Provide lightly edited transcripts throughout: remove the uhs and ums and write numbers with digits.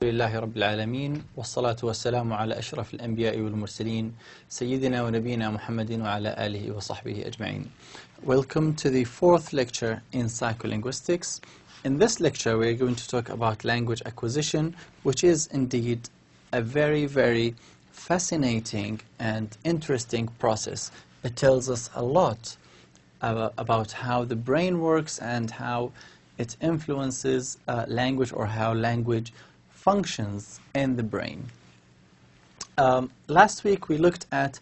لله رب العالمين والصلاة والسلام على أشرف الأنبياء والمرسلين سيدنا ونبينا محمد وعلى آله وصحبه أجمعين. Welcome to the fourth lecture in psycholinguistics. In this lecture we are going to talk about language acquisition, which is indeed a very fascinating and interesting process. It tells us a lot about how the brain works and how it influences language, or how language functions in the brain. Last week we looked at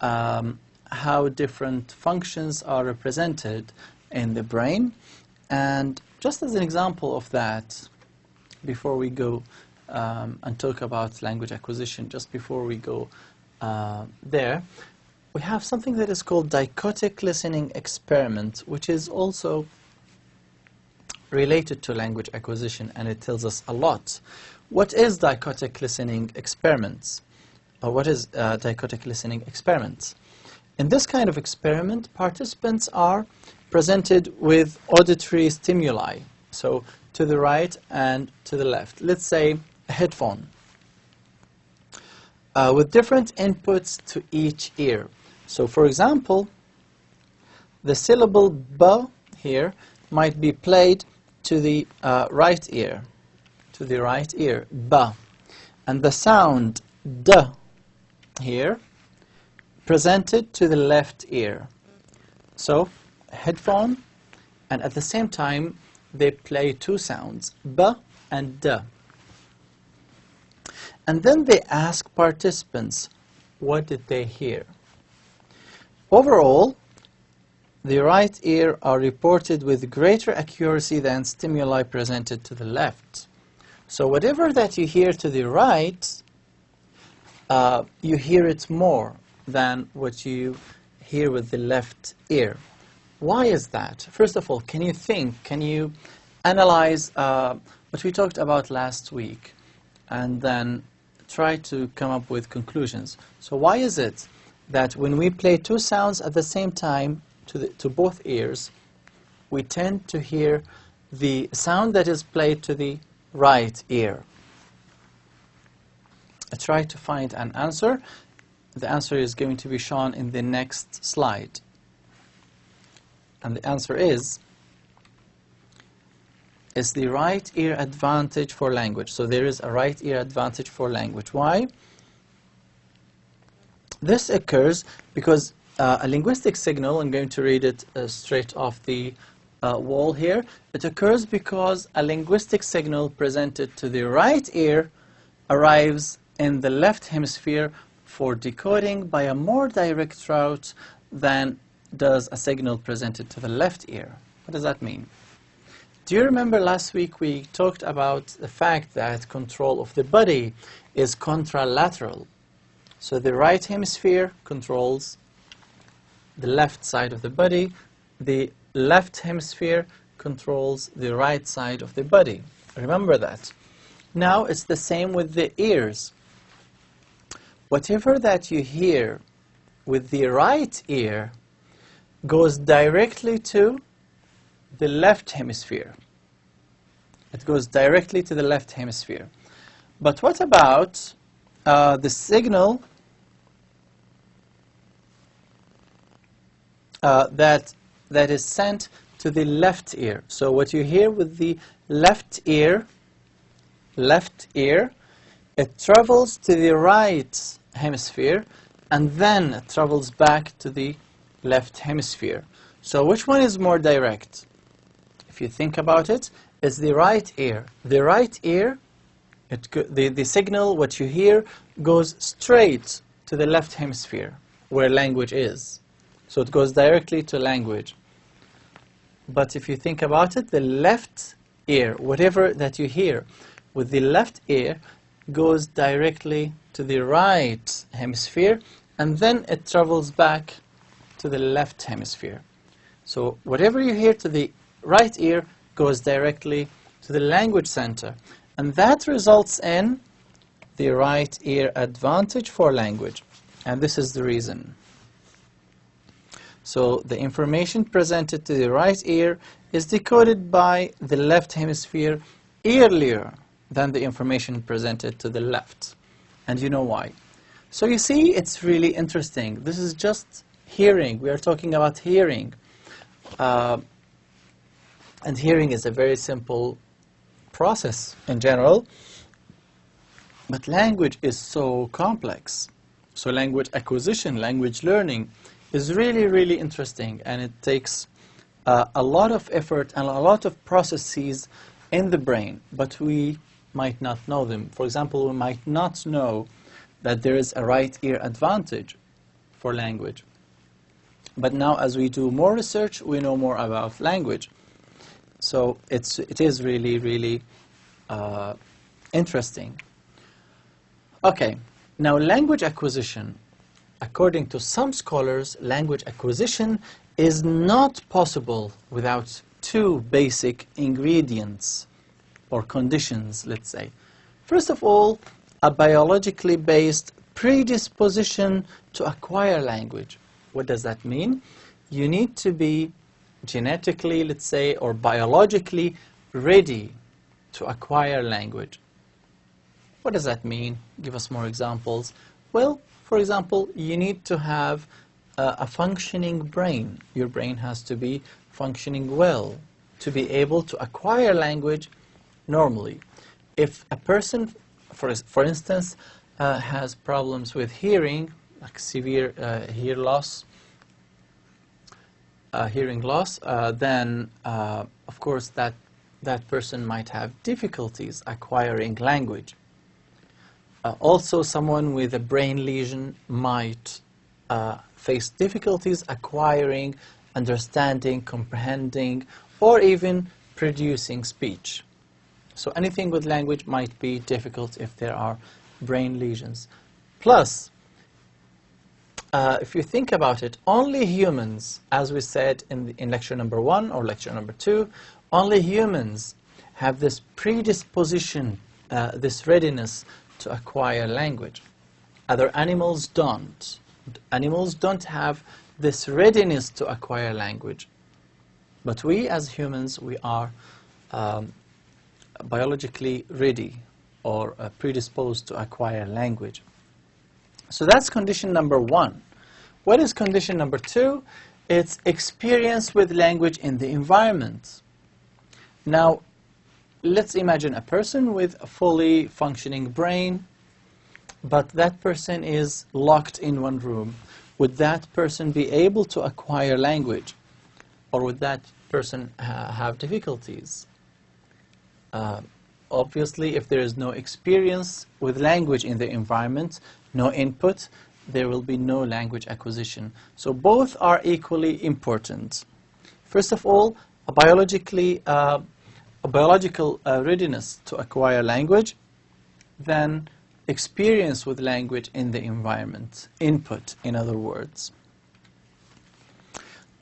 how different functions are represented in the brain, and just as an example of that, before we go and talk about language acquisition, just before we go there, we have something that is called dichotic listening experiment, which is also related to language acquisition, and it tells us a lot. What is dichotic listening experiments? Or what is dichotic listening experiments? In this kind of experiment, participants are presented with auditory stimuli, so to the right and to the left. Let's say a headphone with different inputs to each ear. So for example, the syllable B here might be played to the right ear, ba, and the sound d here presented to the left ear. So headphone, and at the same time they play two sounds, b and d. And then they ask participants, what did they hear? Overall, the right ear are reported with greater accuracy than stimuli presented to the left. So whatever that you hear to the right, you hear it more than what you hear with the left ear. Why is that? First of all, can you analyze what we talked about last week, and then try to come up with conclusions? So why is it that when we play two sounds at the same time to both ears, we tend to hear the sound that is played to the right ear? I try to find an answer. The answer is going to be shown in the next slide. And the answer is the right ear advantage for language. So there is a right ear advantage for language. Why? This occurs because a linguistic signal, I'm going to read it straight off the wall here. It occurs because a linguistic signal presented to the right ear arrives in the left hemisphere for decoding by a more direct route than does a signal presented to the left ear. What does that mean? Do you remember last week we talked about the fact that control of the body is contralateral? So the right hemisphere controls the left side of the body, the left hemisphere controls the right side of the body. Remember that. Now it's the same with the ears. Whatever that you hear with the right ear goes directly to the left hemisphere. It goes directly to the left hemisphere. But what about the signal that is sent to the left ear? So what you hear with the left ear, it travels to the right hemisphere, and then it travels back to the left hemisphere. So which one is more direct? If you think about it, it's the right ear. The right ear, the signal, what you hear, goes straight to the left hemisphere, where language is. So it goes directly to language. But if you think about it, the left ear, whatever that you hear with the left ear, goes directly to the right hemisphere, and then it travels back to the left hemisphere. So whatever you hear to the right ear goes directly to the language center, and that results in the right ear advantage for language. And this is the reason. So the information presented to the right ear is decoded by the left hemisphere earlier than the information presented to the left. And you know why. So you see, it's really interesting. This is just hearing. We are talking about hearing. And hearing is a very simple process in general. But language is so complex. So language acquisition, language learning is really, really interesting. And it takes a lot of effort and a lot of processes in the brain. But we might not know them. For example, we might not know that there is a right ear advantage for language. But now as we do more research, we know more about language. So it is really, really interesting. Okay, now language acquisition. According to some scholars, language acquisition is not possible without two basic ingredients or conditions, let's say. First of all, a biologically based predisposition to acquire language. What does that mean? You need to be genetically, let's say, or biologically ready to acquire language. What does that mean? Give us more examples. Well, for example, you need to have a functioning brain. Your brain has to be functioning well to be able to acquire language normally. If a person, for instance, has problems with hearing, like severe hearing loss, then of course that person might have difficulties acquiring language. Also, someone with a brain lesion might face difficulties acquiring, understanding, comprehending, or even producing speech. So anything with language might be difficult if there are brain lesions. Plus, if you think about it, only humans, as we said in lecture number 1 or lecture number 2, only humans have this predisposition, this readiness to acquire language. Other animals don't. Animals don't have this readiness to acquire language. But we as humans, we are biologically ready or predisposed to acquire language. So that's condition number 1. What is condition number 2? It's experience with language in the environment. Now, let's imagine a person with a fully functioning brain, but that person is locked in one room. Would that person be able to acquire language? Or would that person have difficulties? Obviously, if there is no experience with language in the environment, no input, there will be no language acquisition. So both are equally important. First of all, a biological readiness to acquire language, then experience with language in the environment, input, in other words.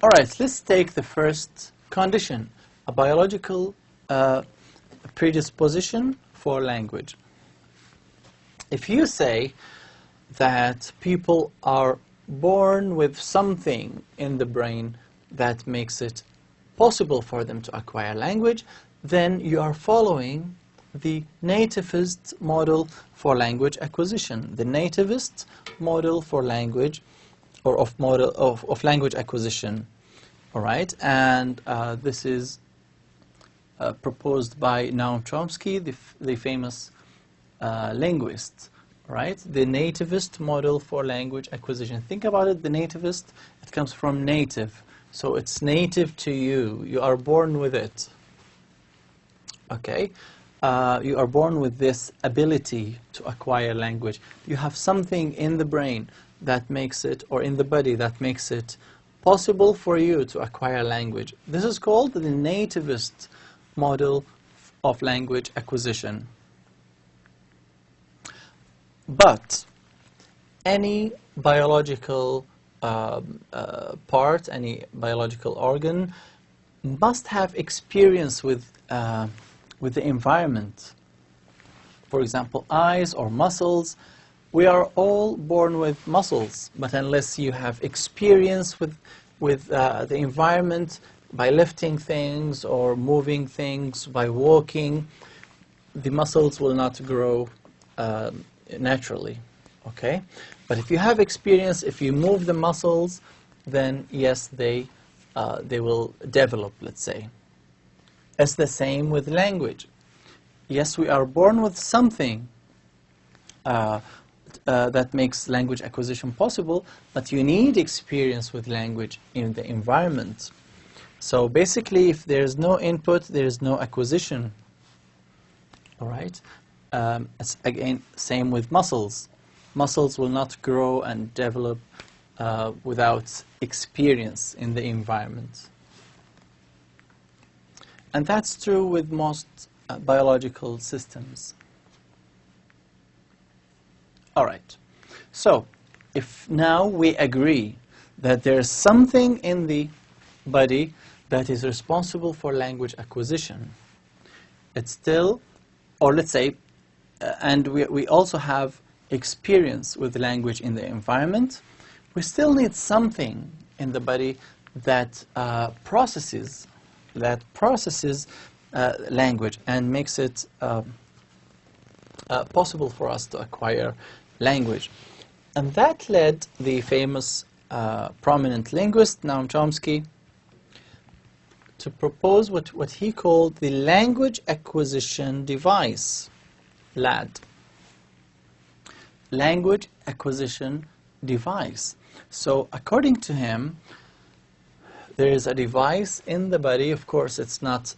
All right, let's take the first condition, a biological predisposition for language. If you say that people are born with something in the brain that makes it possible for them to acquire language, then you are following the nativist model for language acquisition. The nativist model for language, or of language acquisition. All right, and this is proposed by Noam Chomsky, the famous linguist. Right, the nativist model for language acquisition. Think about it. The nativist, it comes from native, so it's native to you. You are born with it. Okay, you are born with this ability to acquire language. You have something in the brain that makes it, or in the body that makes it possible for you to acquire language. This is called the nativist model of language acquisition. But any biological part, any biological organ must have experience with the environment. For example, eyes or muscles. We are all born with muscles, but unless you have experience with the environment by lifting things or moving things, by walking, the muscles will not grow naturally, okay? But if you have experience, if you move the muscles, then yes, they will develop, let's say. It's the same with language. Yes, we are born with something that makes language acquisition possible, but you need experience with language in the environment. So basically, if there's no input, there's no acquisition. All right? It's again same with muscles. Muscles will not grow and develop without experience in the environment. And that's true with most biological systems. All right. So, if now we agree that there's something in the body that is responsible for language acquisition, it's still, or let's say, and we also have experience with language in the environment, we still need something in the body that processes language and makes it possible for us to acquire language. And that led the famous prominent linguist Noam Chomsky to propose what he called the language acquisition device, LAD. Language acquisition device. So according to him, there is a device in the body. Of course, it's not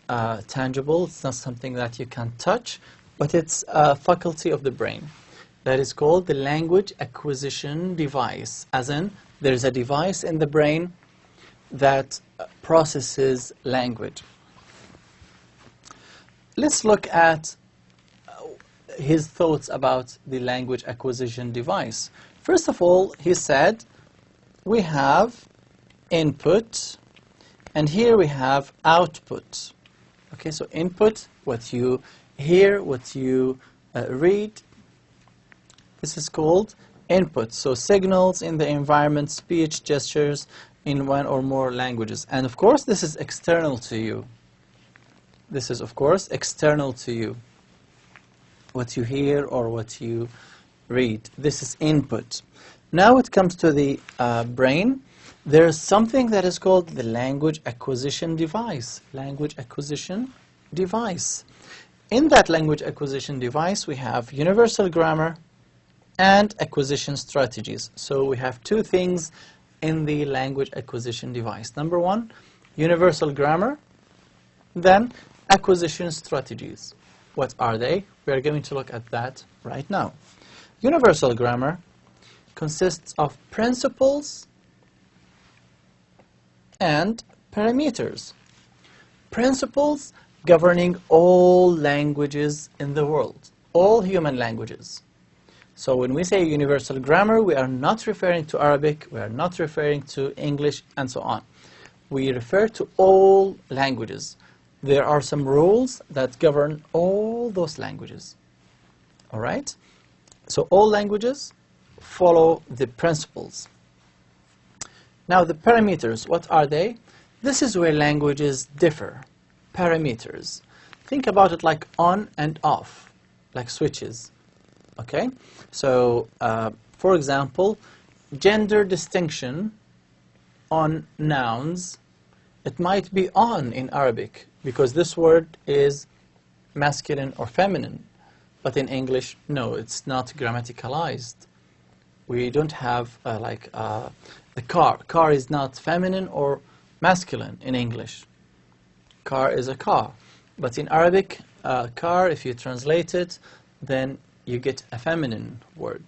tangible, it's not something that you can touch, but it's a faculty of the brain that is called the language acquisition device. As in, there's a device in the brain that processes language. Let's look at his thoughts about the language acquisition device. First of all, he said, we have input, and here we have output. Okay, so input, what you hear, what you read, this is called input. So signals in the environment, speech, gestures in one or more languages. And of course, this is external to you. This is, of course, external to you. What you hear or what you read. This is input. Now it comes to the brain. There is something that is called the language acquisition device. Language acquisition device. In that language acquisition device, we have universal grammar and acquisition strategies. So we have two things in the language acquisition device. Number one, universal grammar, then acquisition strategies. What are they? We are going to look at that right now. Universal grammar consists of principles and parameters. Principles governing all languages in the world, all human languages. So when we say universal grammar, we are not referring to Arabic, we are not referring to English, and so on. We refer to all languages. There are some rules that govern all those languages. All right? So all languages follow the principles. Now the parameters, what are they? This is where languages differ. Parameters. Think about it like on and off, like switches. Okay? So, for example, gender distinction on nouns, it might be on in Arabic because this word is masculine or feminine. But in English, no, it's not grammaticalized. We don't have a car. Car is not feminine or masculine in English. Car is a car. But in Arabic, car, if you translate it, then you get a feminine word.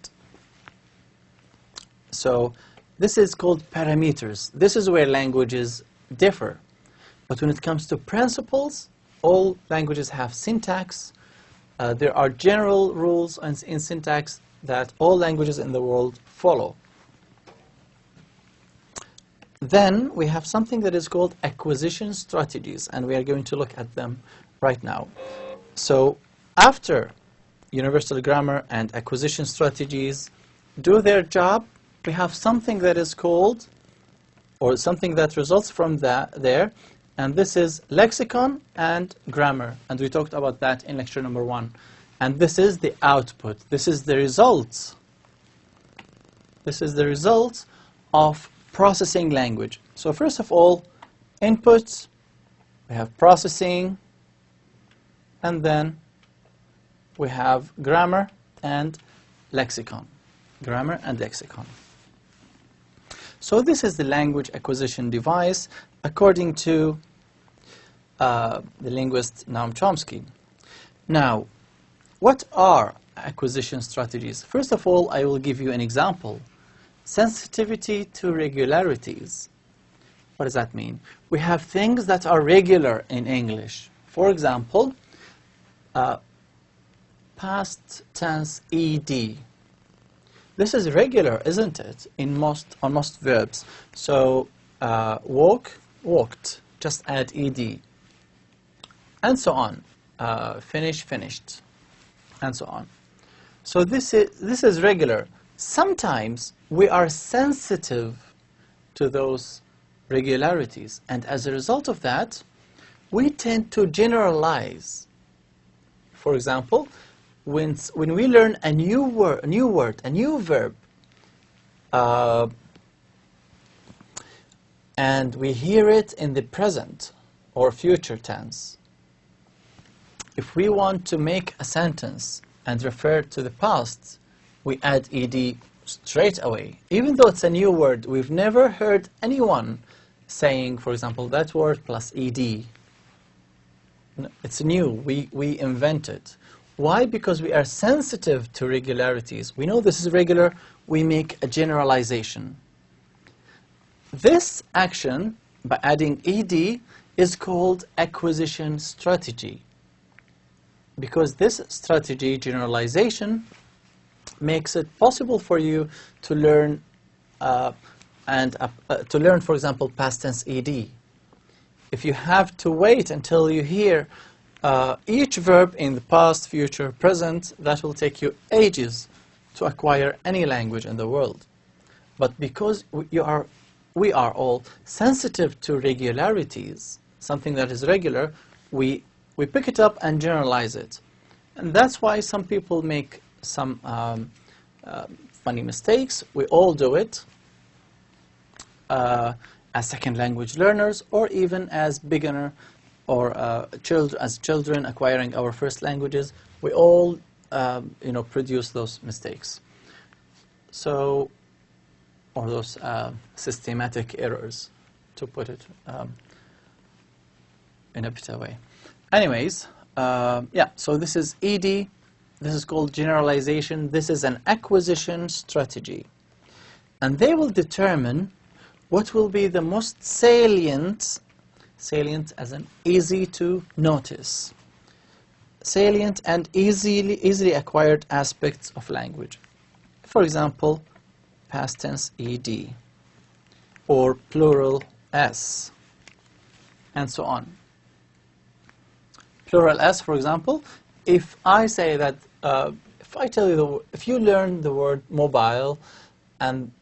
So this is called parameters. This is where languages differ. But when it comes to principles, all languages have syntax. There are general rules in syntax that all languages in the world follow. Then we have something that is called acquisition strategies, and we are going to look at them right now. So after universal grammar and acquisition strategies do their job, we have something that is called, or something that results from that there, And this is lexicon and grammar. And we talked about that in lecture number 1. And this is the output. This is the results. This is the result of processing language. So first of all, input, we have processing, and then we have grammar and lexicon. Grammar and lexicon. So this is the language acquisition device according to the linguist Noam Chomsky. Now, what are acquisition strategies? First of all, I will give you an example. Sensitivity to regularities. What does that mean? We have things that are regular in English. For example, past tense ed. This is regular, isn't it, on most verbs? So walk, walked, just add ed, and so on. Finish, finished, and so on. So this is regular. Sometimes we are sensitive to those regularities, and as a result of that, we tend to generalize. For example, when we learn a new word, a new verb, and we hear it in the present or future tense, if we want to make a sentence and refer to the past, we add ed straight away. Even though it's a new word, we've never heard anyone saying, for example, that word plus ed. It's new. We invent it. Why? Because we are sensitive to regularities. We know this is regular. We make a generalization. This action, by adding ed, is called acquisition strategy. Because this strategy, generalization, makes it possible for you to learn, for example, past tense ed. If you have to wait until you hear each verb in the past, future, present, that will take you ages to acquire any language in the world. But because we are all sensitive to regularities, something that is regular, we pick it up and generalize it. And that's why some people make some funny mistakes. We all do it as second language learners, or even as beginner or as children acquiring our first languages. We all produce those mistakes. So, or those systematic errors, to put it in a better way. Anyways, yeah, so this is ed. This is called generalization. This is an acquisition strategy. And they will determine what will be the most salient as in easy to notice, salient and easily acquired aspects of language. For example, past tense ed, or plural s, and so on. Plural s, for example, if I say that, if I tell you, if you learn the word mobile, and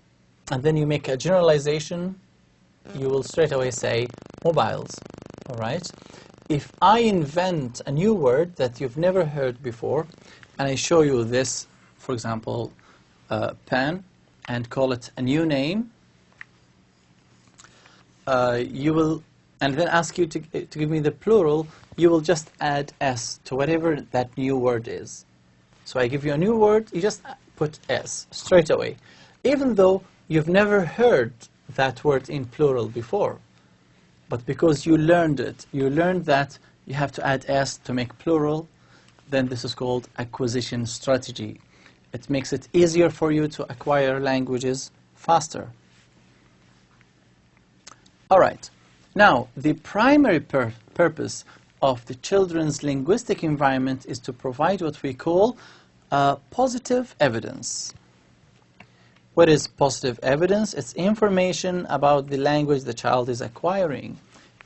then you make a generalization, you will straight away say mobiles, all right? If I invent a new word that you've never heard before, and I show you this, for example, pen, and call it a new name, you will, and then ask you to give me the plural, you will just add s to whatever that new word is. So I give you a new word, you just put s straight away, even though you've never heard that word in plural before. But because you learned it, you learned that you have to add s to make plural, then this is called acquisition strategy. It makes it easier for you to acquire languages faster. All right. Now, the primary purpose of the children's linguistic environment is to provide what we call positive evidence. What is positive evidence? It's information about the language the child is acquiring.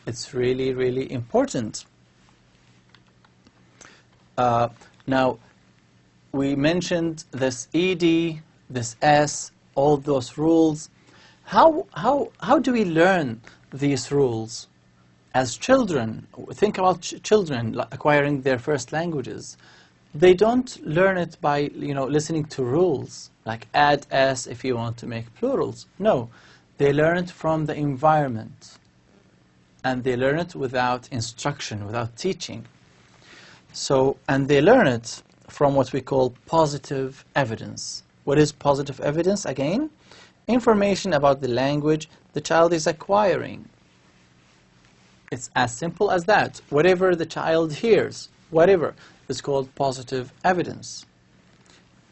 It's really, really important. Now, we mentioned this ed, this s, all those rules. How do we learn these rules? as children, think about children acquiring their first languages. They don't learn it by, listening to rules, like add s if you want to make plurals. No, they learn it from the environment. And they learn it without instruction, without teaching. And they learn it from what we call positive evidence. What is positive evidence? Again, information about the language the child is acquiring. It's as simple as that. Whatever the child hears, whatever, is called positive evidence.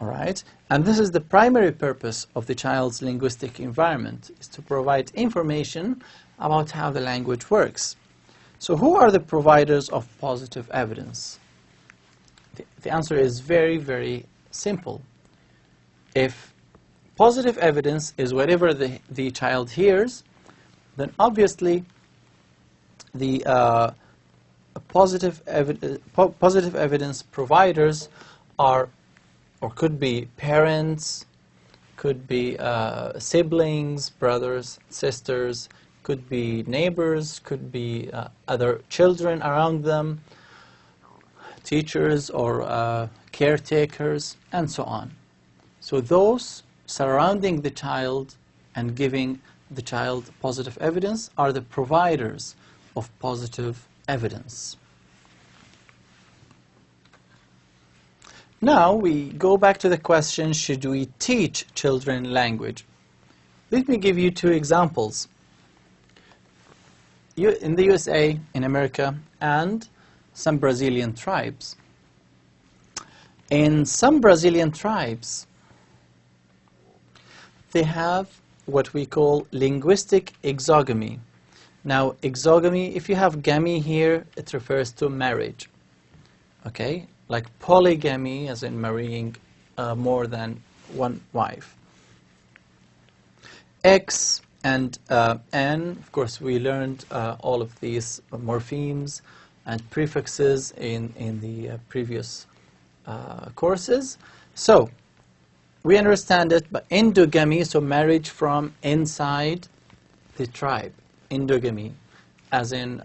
All right? And this is the primary purpose of the child's linguistic environment, is to provide information about how the language works. So who are the providers of positive evidence? The answer is very, very simple. If positive evidence is whatever the child hears, then obviously the positive evidence providers are, or could be parents, could be siblings, brothers, sisters, could be neighbors, could be other children around them, teachers or caretakers, and so on. So those surrounding the child and giving the child positive evidence are the providers of positive evidence. Now we go back to the question, should we teach children language? Let me give you two examples. In the USA, in America, and some Brazilian tribes. In some Brazilian tribes, they have what we call linguistic exogamy. Now, exogamy, if you have gamy here, it refers to marriage. Okay? Like polygamy, as in marrying more than one wife. X and N, of course, we learned all of these morphemes and prefixes in the previous courses. So, we understand it, but endogamy, so marriage from inside the tribe. Endogamy, as in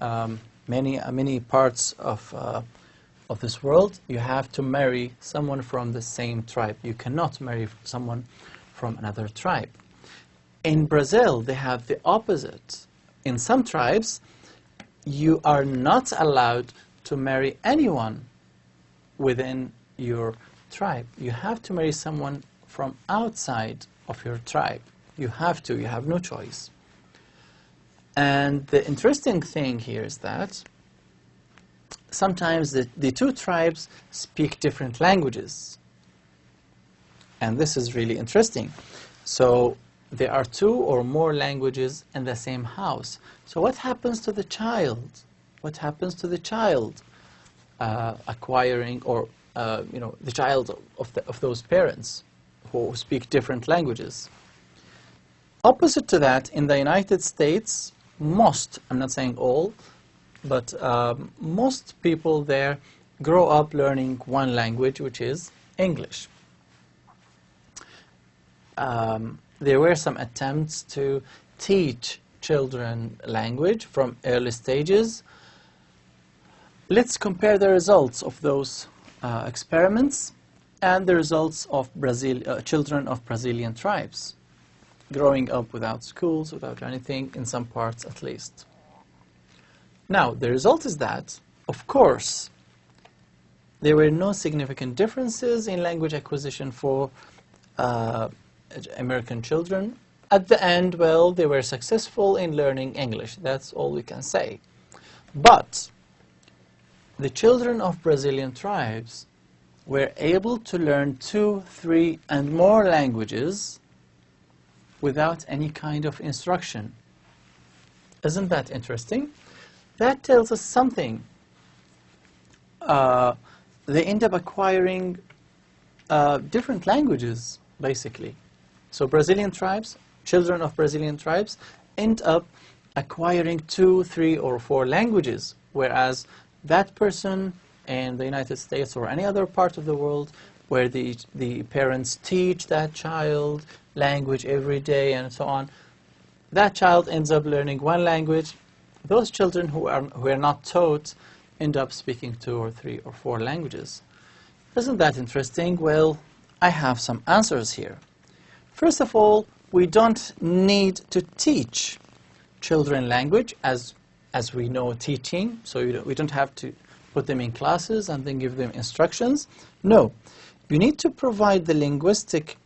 many parts of this world, you have to marry someone from the same tribe. You cannot marry someone from another tribe. In Brazil, they have the opposite. In some tribes, you are not allowed to marry anyone within your tribe. You have to marry someone from outside of your tribe. You have no choice. And the interesting thing here is that sometimes the two tribes speak different languages. And this is really interesting. So there are two or more languages in the same house. So what happens to the child? What happens to the child acquiring, or the child of those parents who speak different languages? Opposite to that, in the United States, most, I'm not saying all, but most people there grow up learning one language, which is English. There were some attempts to teach children language from early stages. Let's compare the results of those experiments and the results of children of Brazilian tribes, growing up without schools, without anything, in some parts at least. Now, the result is that, of course, there were no significant differences in language acquisition for American children. At the end, well, they were successful in learning English. That's all we can say. But the children of Brazilian tribes were able to learn 2, 3, and more languages without any kind of instruction. Isn't that interesting? That tells us something. They end up acquiring different languages, basically. So Brazilian tribes, children of Brazilian tribes, end up acquiring 2, 3, or 4 languages, whereas that person in the United States or any other part of the world where the parents teach that child language every day and so on, that child ends up learning one language those children who are not taught end up speaking 2 or 3 or 4 languages. Isn't that interesting? Well, I have some answers here. First of all, we don't need to teach children language as we know teaching, so we don't have to put them in classes and then give them instructions. No, you need to provide the linguistic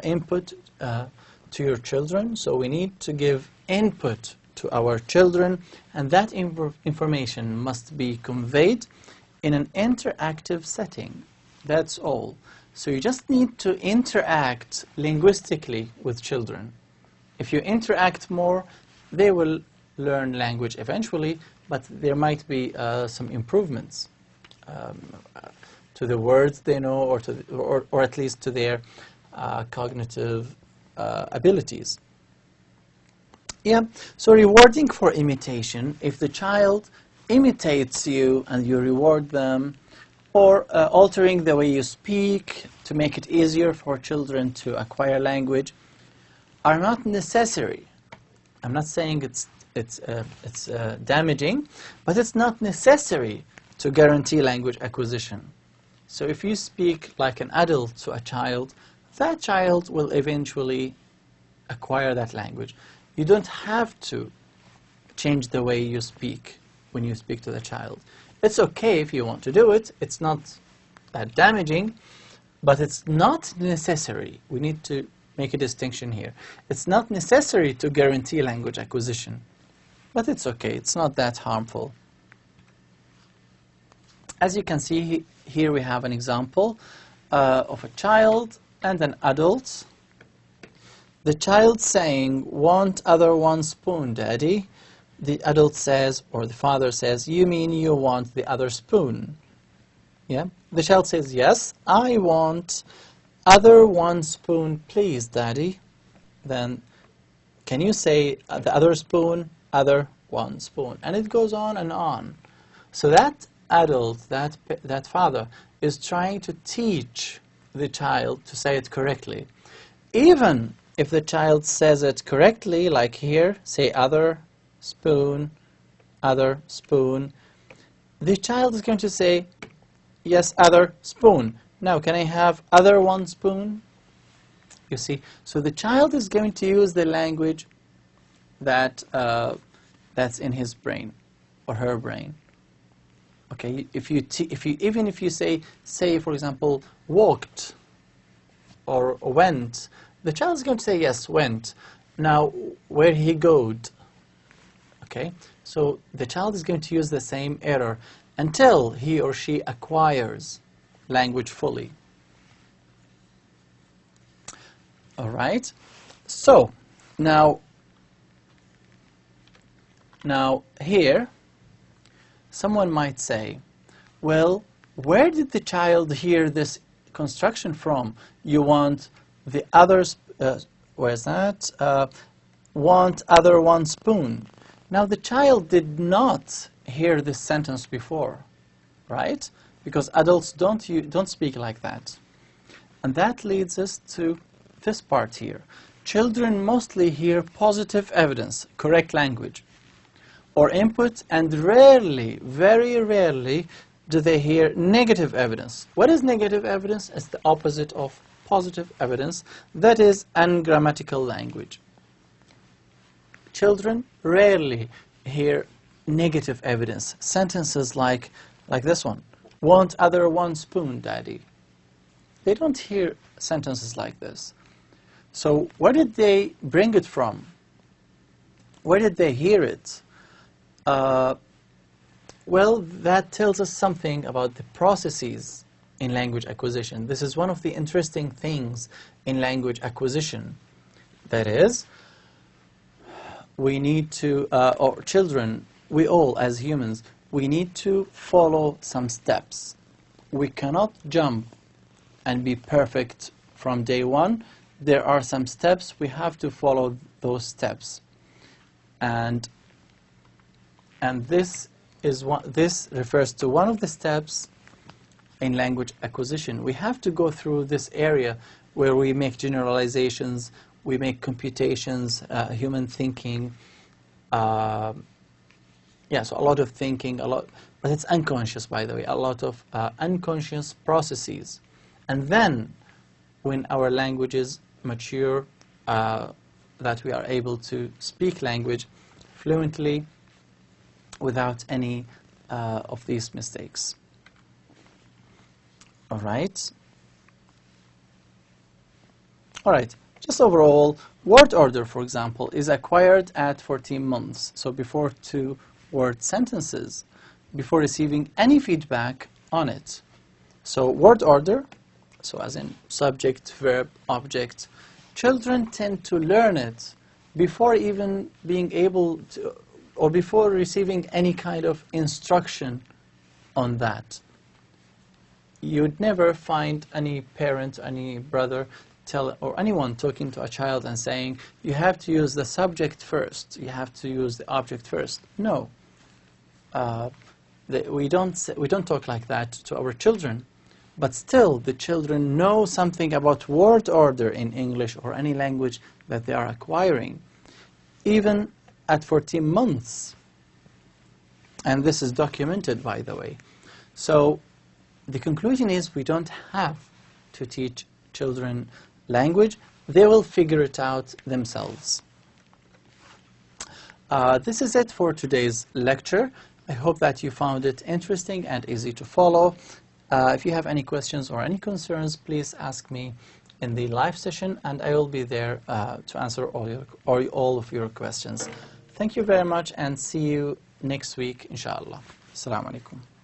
input to your children, so we need to give input to our children, and that information must be conveyed in an interactive setting. That's all. So you just need to interact linguistically with children. If you interact more, they will learn language eventually, but there might be some improvements to the words they know, or at least to their cognitive abilities. Yeah, so rewarding for imitation, if the child imitates you and you reward them, or altering the way you speak to make it easier for children to acquire language, are not necessary. I'm not saying it's damaging, but it's not necessary to guarantee language acquisition. So if you speak like an adult to a child, that child will eventually acquire that language. You don't have to change the way you speak when you speak to the child. It's okay if you want to do it. It's not that damaging, but it's not necessary. We need to make a distinction here. It's not necessary to guarantee language acquisition, but it's okay. It's not that harmful. As you can see, here we have an example of a child and an adult. The child saying, "Want other one spoon, Daddy?" The adult says, or the father says, "You mean you want the other spoon?" Yeah? The child says, "Yes, I want other one spoon, please, Daddy." Then, can you say the other spoon, other one spoon? And it goes on and on. So that adult, that father, is trying to teach the child to say it correctly. Even if the child says it correctly, like here, say other spoon, other spoon, the child is going to say, "Yes, other spoon. Now, can I have other one spoon?" You see, so the child is going to use the language that that's in his brain or her brain. Okay, even if you say for example, walked or went, the child is going to say, "Yes, went." Now, where he goed? Okay, so the child is going to use the same error until he or she acquires language fully. All right, so now here someone might say, well, where did the child hear this construction from? You want the others, where's that? Want other one spoon. Now the child did not hear this sentence before, right? Because adults don't speak like that. And that leads us to this part here. Children mostly hear positive evidence, correct language, or input, and rarely, very rarely, do they hear negative evidence. What is negative evidence? It's the opposite of positive evidence. That is ungrammatical language. Children rarely hear negative evidence. Sentences like this one. Want other one spoon, Daddy. They don't hear sentences like this. So where did they bring it from? Where did they hear it? Well, that tells us something about the processes in language acquisition. This is one of the interesting things in language acquisition. That is, we need to, or children, we all as humans, we need to follow some steps. We cannot jump and be perfect from day one. There are some steps, we have to follow those steps. And this refers to one of the steps in language acquisition. We have to go through this area where we make generalizations, we make computations, human thinking, Yeah, so a lot of thinking, but it's unconscious, by the way, a lot of unconscious processes. And then, when our languages mature, that we are able to speak language fluently without any of these mistakes. All right. All right. Just overall, word order, for example, is acquired at 14 months. So before 2-word sentences, before receiving any feedback on it. So word order, so as in subject, verb, object, children tend to learn it before even being able to, or before receiving any kind of instruction on that. You'd never find any parent, any brother, or anyone talking to a child and saying, you have to use the subject first, you have to use the object first. No. We don't talk like that to our children. But still, the children know something about word order in English or any language that they are acquiring, even at 14 months. And this is documented, by the way. So the conclusion is we don't have to teach children language. They will figure it out themselves. This is it for today's lecture. I hope that you found it interesting and easy to follow. If you have any questions or any concerns, please ask me in the live session, and I will be there to answer all of your questions. Thank you very much, and see you next week, inshallah. Assalamu alaikum.